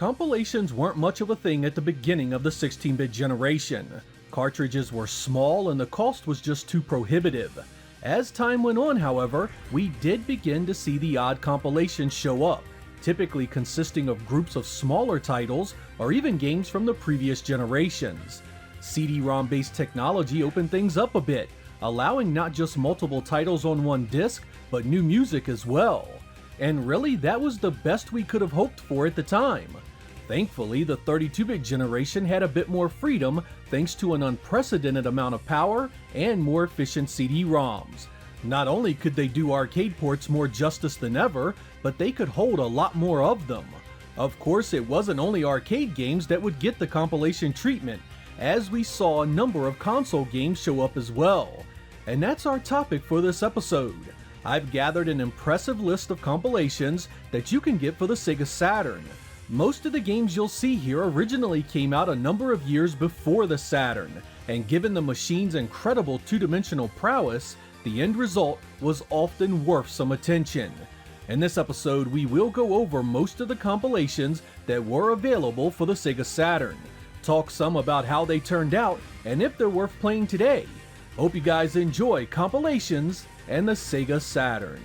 Compilations weren't much of a thing at the beginning of the 16-bit generation. Cartridges were small and the cost was just too prohibitive. As time went on, however, we did begin to see the odd compilations show up, typically consisting of groups of smaller titles or even games from the previous generations. CD-ROM based technology opened things up a bit, allowing not just multiple titles on one disc, but new music as well. And really, that was the best we could have hoped for at the time. Thankfully, the 32-bit generation had a bit more freedom thanks to an unprecedented amount of power and more efficient CD-ROMs. Not only could they do arcade ports more justice than ever, but they could hold a lot more of them. Of course, it wasn't only arcade games that would get the compilation treatment, as we saw a number of console games show up as well. And that's our topic for this episode. I've gathered an impressive list of compilations that you can get for the Sega Saturn. Most of the games you'll see here originally came out a number of years before the Saturn, and given the machine's incredible two-dimensional prowess, the end result was often worth some attention. In this episode, we will go over most of the compilations that were available for the Sega Saturn, talk some about how they turned out and if they're worth playing today. Hope you guys enjoy Compilations and the Sega Saturn.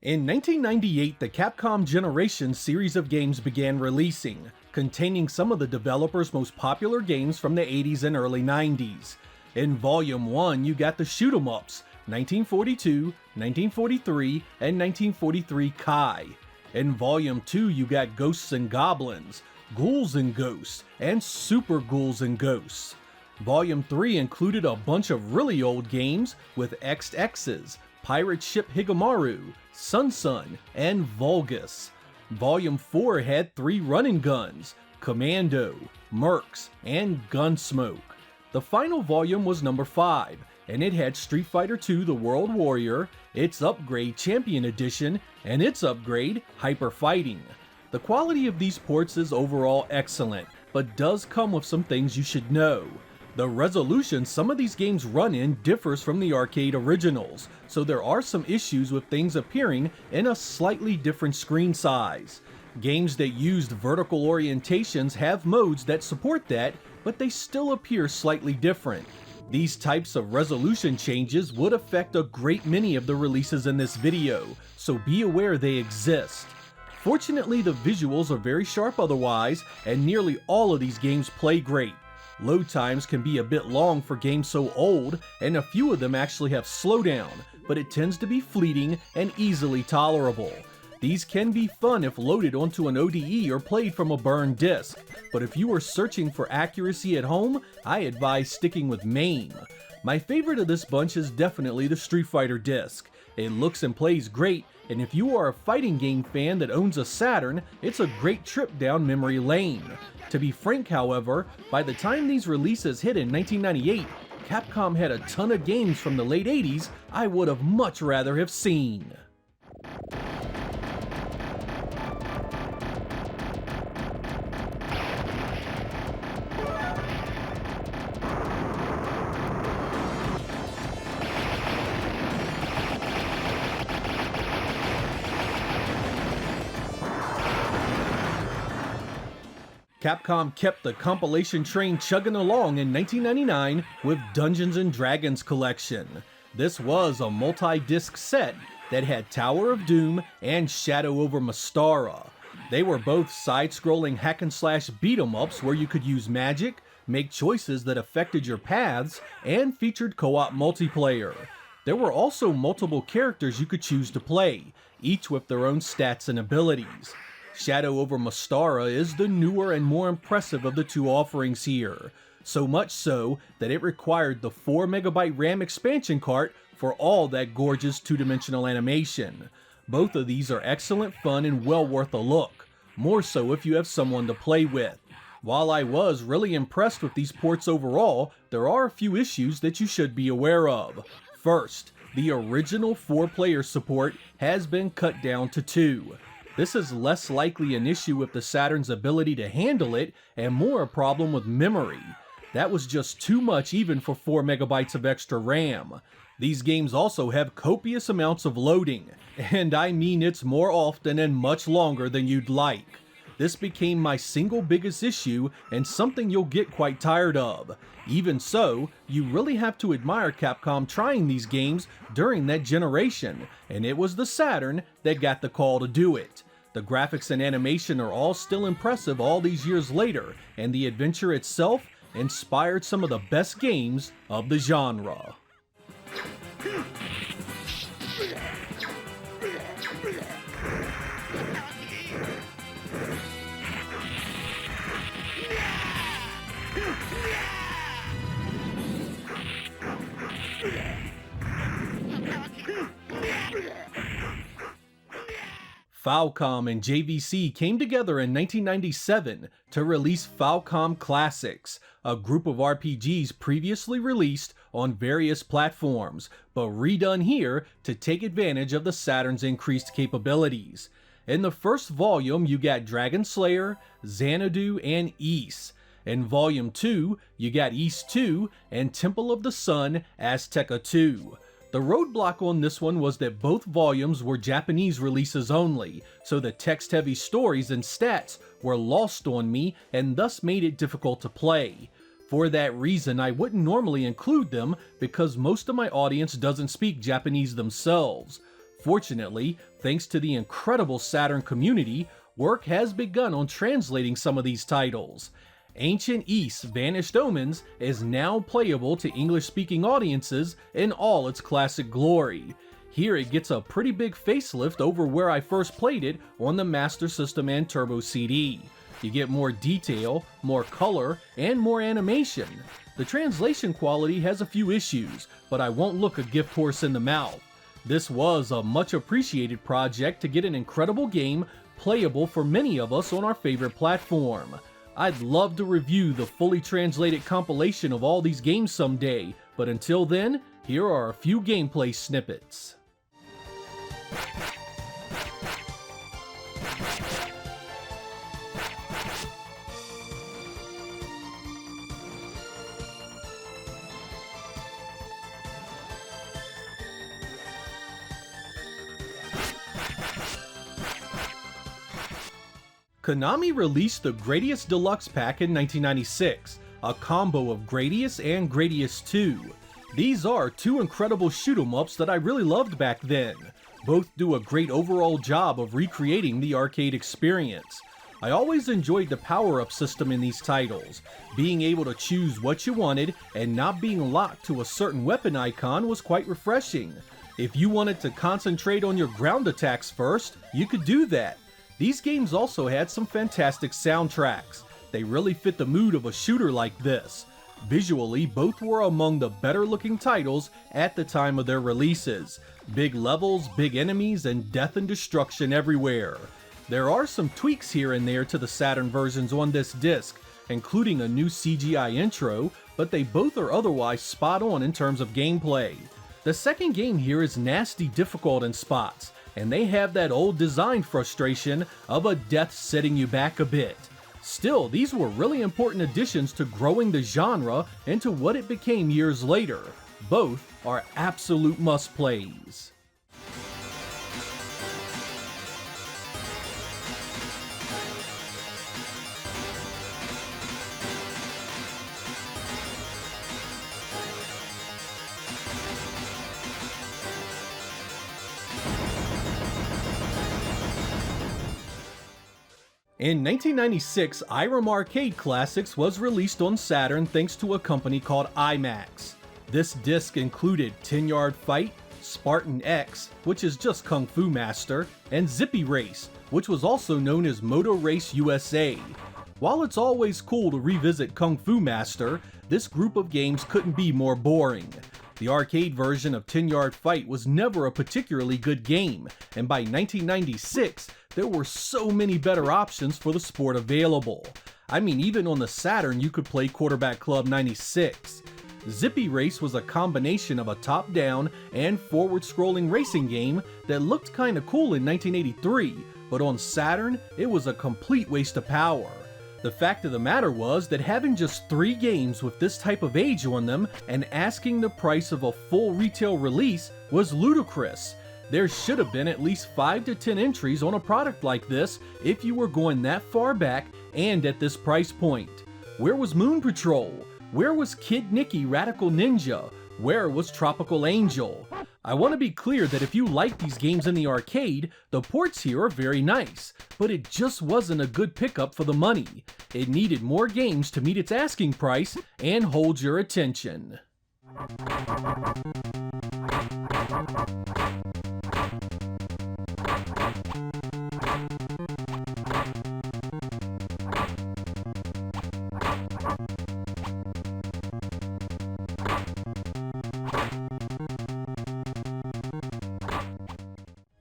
In 1998, the Capcom Generation series of games began releasing, containing some of the developers' most popular games from the 80s and early 90s. In Volume 1, you got the Shoot 'em Ups, 1942, 1943, and 1943 Kai. In Volume 2, you got Ghosts and Goblins, Ghouls and Ghosts, and Super Ghouls and Ghosts. Volume 3 included a bunch of really old games with XX's, Pirate Ship Higemaru, Sun, and Vulgus. Volume 4 had 3 run-and guns, Commando, Mercs, and Gunsmoke. The final volume was number 5, and it had Street Fighter II The World Warrior, its upgrade Champion Edition, and its upgrade Hyper Fighting. The quality of these ports is overall excellent, but does come with some things you should know. The resolution some of these games run in differs from the arcade originals, so there are some issues with things appearing in a slightly different screen size. Games that used vertical orientations have modes that support that, but they still appear slightly different. These types of resolution changes would affect a great many of the releases in this video, so be aware they exist. Fortunately, the visuals are very sharp otherwise, and nearly all of these games play great. Load times can be a bit long for games so old, and a few of them actually have slowdown, but it tends to be fleeting and easily tolerable. These can be fun if loaded onto an ODE or played from a burned disc, but if you are searching for accuracy at home, I advise sticking with MAME. My favorite of this bunch is definitely the Street Fighter disc. It looks and plays great, and if you are a fighting game fan that owns a Saturn, it's a great trip down memory lane. To be frank, however, by the time these releases hit in 1998, Capcom had a ton of games from the late 80s I would have much rather have seen. Capcom kept the compilation train chugging along in 1999 with Dungeons & Dragons Collection. This was a multi-disc set that had Tower of Doom and Shadow over Mystara. They were both side-scrolling hack-and-slash beat-em-ups where you could use magic, make choices that affected your paths, and featured co-op multiplayer. There were also multiple characters you could choose to play, each with their own stats and abilities. Shadow over Mystara is the newer and more impressive of the two offerings here, so much so that it required the 4MB RAM expansion cart for all that gorgeous two-dimensional animation. Both of these are excellent fun and well worth a look, more so if you have someone to play with. While I was really impressed with these ports overall, there are a few issues that you should be aware of. First, the original 4-player support has been cut down to 2. This is less likely an issue with the Saturn's ability to handle it and more a problem with memory. That was just too much even for 4 megabytes of extra RAM. These games also have copious amounts of loading, and I mean it's more often and much longer than you'd like. This became my single biggest issue and something you'll get quite tired of. Even so, you really have to admire Capcom trying these games during that generation, and it was the Saturn that got the call to do it. The graphics and animation are all still impressive all these years later, and the adventure itself inspired some of the best games of the genre. Falcom and JVC came together in 1997 to release Falcom Classics, a group of RPGs previously released on various platforms, but redone here to take advantage of the Saturn's increased capabilities. In the first volume, you got Dragon Slayer, Xanadu, and Ys. In Volume 2, you got Ys 2 and Temple of the Sun Azteca 2. The roadblock on this one was that both volumes were Japanese releases only, so the text-heavy stories and stats were lost on me and thus made it difficult to play. For that reason, I wouldn't normally include them because most of my audience doesn't speak Japanese themselves. Fortunately, thanks to the incredible Saturn community, work has begun on translating some of these titles. Ancient Ys Vanished Omens is now playable to English-speaking audiences in all its classic glory. Here it gets a pretty big facelift over where I first played it on the Master System and Turbo CD. You get more detail, more color, and more animation. The translation quality has a few issues, but I won't look a gift horse in the mouth. This was a much appreciated project to get an incredible game playable for many of us on our favorite platform. I'd love to review the fully translated compilation of all these games someday, but until then, here are a few gameplay snippets. Konami released the Gradius Deluxe Pack in 1996, a combo of Gradius and Gradius 2. These are two incredible shoot-'em-ups that I really loved back then. Both do a great overall job of recreating the arcade experience. I always enjoyed the power-up system in these titles. Being able to choose what you wanted and not being locked to a certain weapon icon was quite refreshing. If you wanted to concentrate on your ground attacks first, you could do that. These games also had some fantastic soundtracks. They really fit the mood of a shooter like this. Visually, both were among the better looking titles at the time of their releases. Big levels, big enemies, and death and destruction everywhere. There are some tweaks here and there to the Saturn versions on this disc, including a new CGI intro, but they both are otherwise spot on in terms of gameplay. The second game here is nasty difficult in spots, and they have that old design frustration of a death setting you back a bit. Still, these were really important additions to growing the genre into what it became years later. Both are absolute must-plays. In 1996, Irem Arcade Classics was released on Saturn thanks to a company called Imax. This disc included 10-Yard Fight, Spartan X, which is just Kung Fu Master, and Zippy Race, which was also known as Moto Race USA. While it's always cool to revisit Kung Fu Master, this group of games couldn't be more boring. The arcade version of 10-Yard Fight was never a particularly good game, and by 1996, there were so many better options for the sport available. I mean, even on the Saturn you could play Quarterback Club 96. Zippy Race was a combination of a top-down and forward-scrolling racing game that looked kinda cool in 1983, but on Saturn, it was a complete waste of power. The fact of the matter was that having just 3 games with this type of age on them and asking the price of a full retail release was ludicrous. There should have been at least 5 to 10 entries on a product like this if you were going that far back and at this price point. Where was Moon Patrol? Where was Kid Nicky Radical Ninja? Where was Tropical Angel? I want to be clear that if you like these games in the arcade, the ports here are very nice, but it just wasn't a good pickup for the money. It needed more games to meet its asking price and hold your attention.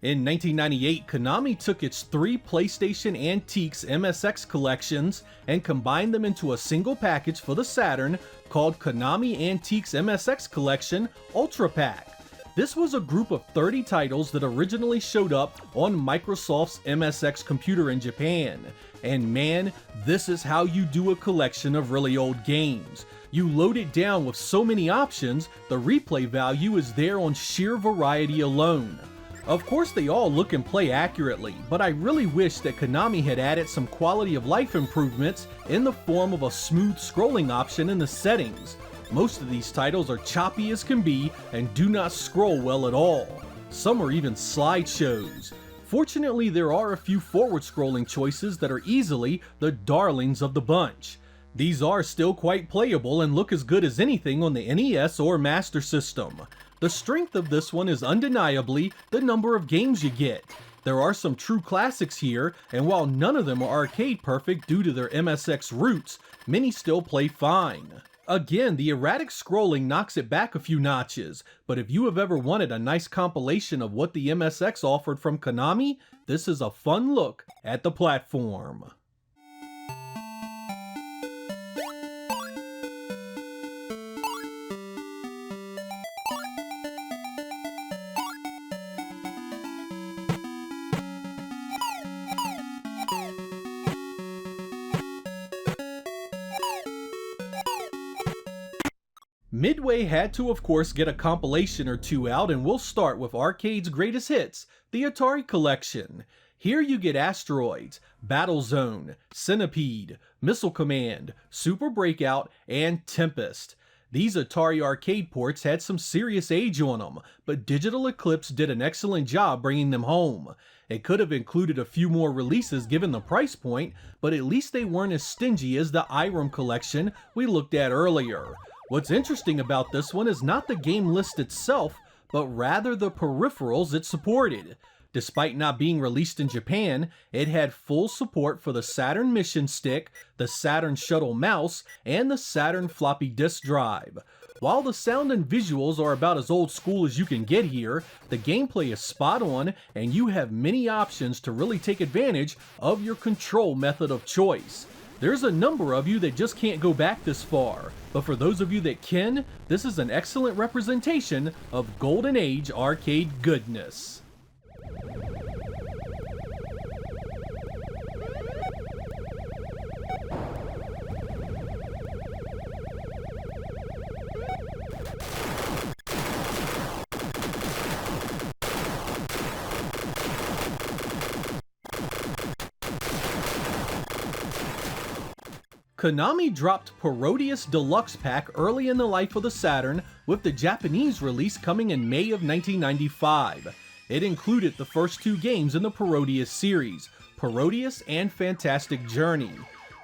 In 1998, Konami took its 3 PlayStation Antiques MSX collections and combined them into a single package for the Saturn called Konami Antiques MSX Collection Ultra Pack. This was a group of 30 titles that originally showed up on Microsoft's MSX computer in Japan. And man, this is how you do a collection of really old games. You load it down with so many options, the replay value is there on sheer variety alone. Of course they all look and play accurately, but I really wish that Konami had added some quality of life improvements in the form of a smooth scrolling option in the settings. Most of these titles are choppy as can be and do not scroll well at all. Some are even slideshows. Fortunately, there are a few forward scrolling choices that are easily the darlings of the bunch. These are still quite playable and look as good as anything on the NES or Master System. The strength of this one is undeniably the number of games you get. There are some true classics here, and while none of them are arcade perfect due to their MSX roots, many still play fine. Again, the erratic scrolling knocks it back a few notches, but if you have ever wanted a nice compilation of what the MSX offered from Konami, this is a fun look at the platform. Midway had to of course get a compilation or two out, and we'll start with arcade's greatest hits, the Atari Collection. Here you get Asteroids, Battle Zone, Centipede, Missile Command, Super Breakout, and Tempest. These Atari arcade ports had some serious age on them, but Digital Eclipse did an excellent job bringing them home. It could have included a few more releases given the price point, but at least they weren't as stingy as the Irem Collection we looked at earlier. What's interesting about this one is not the game list itself, but rather the peripherals it supported. Despite not being released in Japan, it had full support for the Saturn Mission Stick, the Saturn Shuttle Mouse, and the Saturn Floppy Disk Drive. While the sound and visuals are about as old school as you can get here, the gameplay is spot on, and you have many options to really take advantage of your control method of choice. There's a number of you that just can't go back this far, but for those of you that can, this is an excellent representation of Golden Age arcade goodness. Konami dropped Parodius Deluxe Pack early in the life of the Saturn, with the Japanese release coming in May of 1995. It included the first 2 games in the Parodius series, Parodius and Fantastic Journey.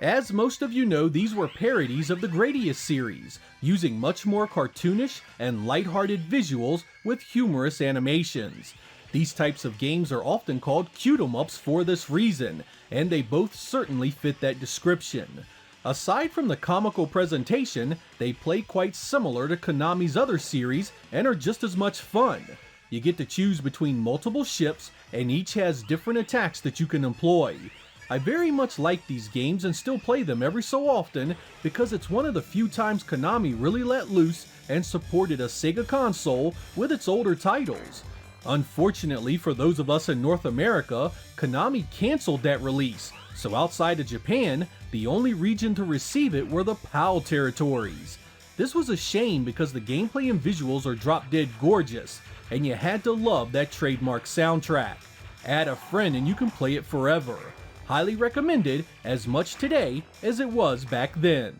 As most of you know, these were parodies of the Gradius series, using much more cartoonish and lighthearted visuals with humorous animations. These types of games are often called cute-em-ups for this reason, and they both certainly fit that description. Aside from the comical presentation, they play quite similar to Konami's other series and are just as much fun. You get to choose between multiple ships, and each has different attacks that you can employ. I very much like these games and still play them every so often because it's one of the few times Konami really let loose and supported a Sega console with its older titles. Unfortunately for those of us in North America, Konami canceled that release, so outside of Japan, the only region to receive it were the PAL territories. This was a shame because the gameplay and visuals are drop dead gorgeous, and you had to love that trademark soundtrack. Add a friend and you can play it forever. Highly recommended, as much today as it was back then.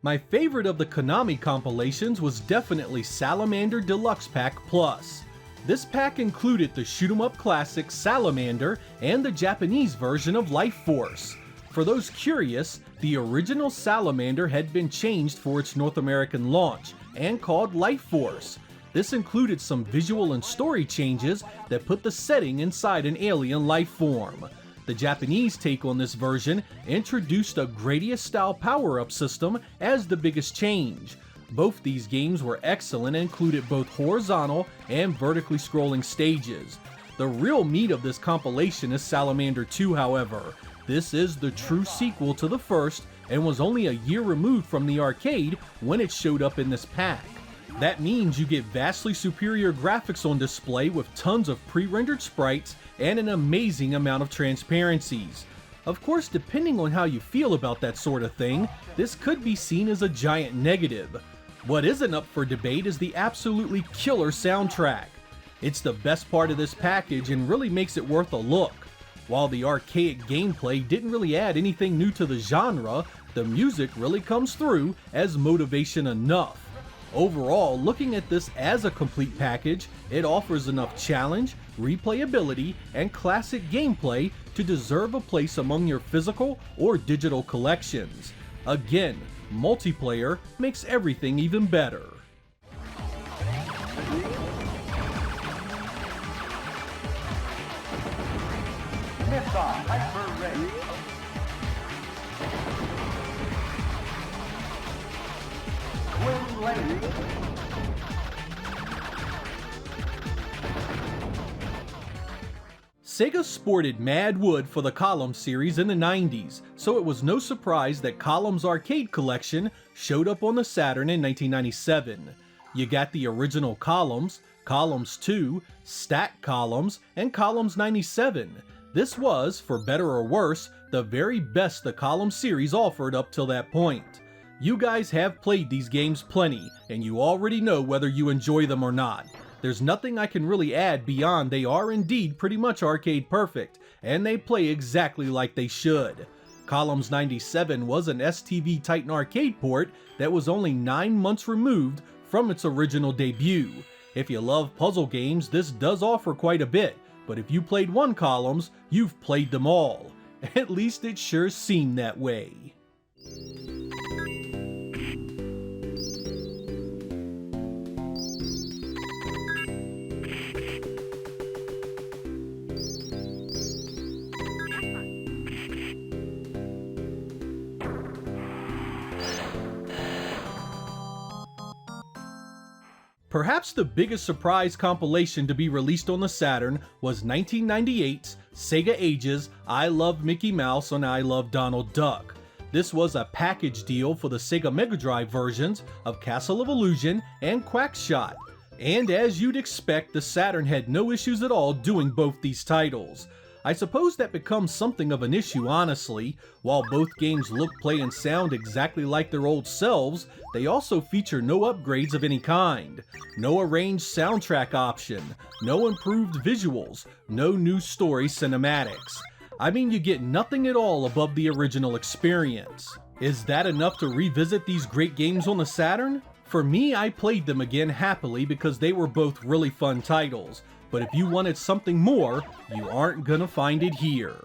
My favorite of the Konami compilations was definitely Salamander Deluxe Pack Plus. This pack included the Shoot 'em Up classic Salamander and the Japanese version of Life Force. For those curious, the original Salamander had been changed for its North American launch and called Life Force. This included some visual and story changes that put the setting inside an alien life form. The Japanese take on this version introduced a Gradius-style power-up system as the biggest change. Both these games were excellent and included both horizontal and vertically scrolling stages. The real meat of this compilation is Salamander 2, however. This is the true sequel to the first and was only a year removed from the arcade when it showed up in this pack. That means you get vastly superior graphics on display with tons of pre-rendered sprites and an amazing amount of transparencies. Of course, depending on how you feel about that sort of thing, this could be seen as a giant negative. What isn't up for debate is the absolutely killer soundtrack. It's the best part of this package and really makes it worth a look. While the archaic gameplay didn't really add anything new to the genre, the music really comes through as motivation enough. Overall, looking at this as a complete package, it offers enough challenge, replayability, and classic gameplay to deserve a place among your physical or digital collections. Again, multiplayer makes everything even better. Sega sported mad wood for the Column series in the 90s, so it was no surprise that Column's arcade collection showed up on the Saturn in 1997. You got the original Columns, Columns 2, Stack Columns, and Columns 97. This was, for better or worse, the very best the Column series offered up till that point. You guys have played these games plenty, and you already know whether you enjoy them or not. There's nothing I can really add beyond they are indeed pretty much arcade perfect, and they play exactly like they should. Columns 97 was an STV Titan arcade port that was only 9 months removed from its original debut. If you love puzzle games, this does offer quite a bit, but if you played one Columns, you've played them all. At least it sure seemed that way. Perhaps the biggest surprise compilation to be released on the Saturn was 1998's Sega Ages I Love Mickey Mouse and I Love Donald Duck. This was a package deal for the Sega Mega Drive versions of Castle of Illusion and Quackshot. And as you'd expect, the Saturn had no issues at all doing both these titles. I suppose that becomes something of an issue, honestly. While both games look, play, and sound exactly like their old selves, they also feature no upgrades of any kind. No arranged soundtrack option, no improved visuals, no new story cinematics. I mean, you get nothing at all above the original experience. Is that enough to revisit these great games on the Saturn? For me, I played them again happily because they were both really fun titles. But if you wanted something more, you aren't gonna find it here.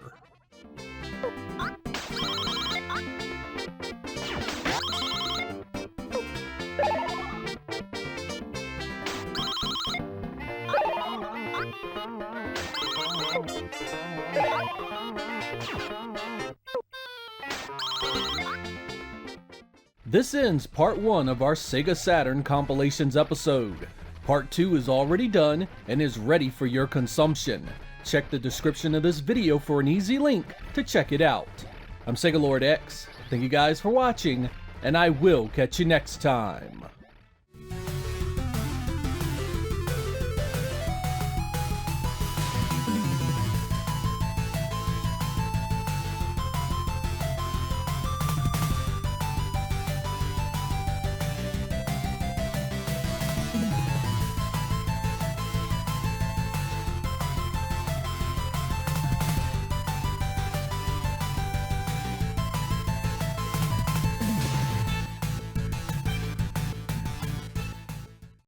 This ends part 1 of our Sega Saturn Compilations episode. Part 2 is already done and is ready for your consumption. Check the description of this video for an easy link to check it out. I'm Sega Lord X, thank you guys for watching, and I will catch you next time.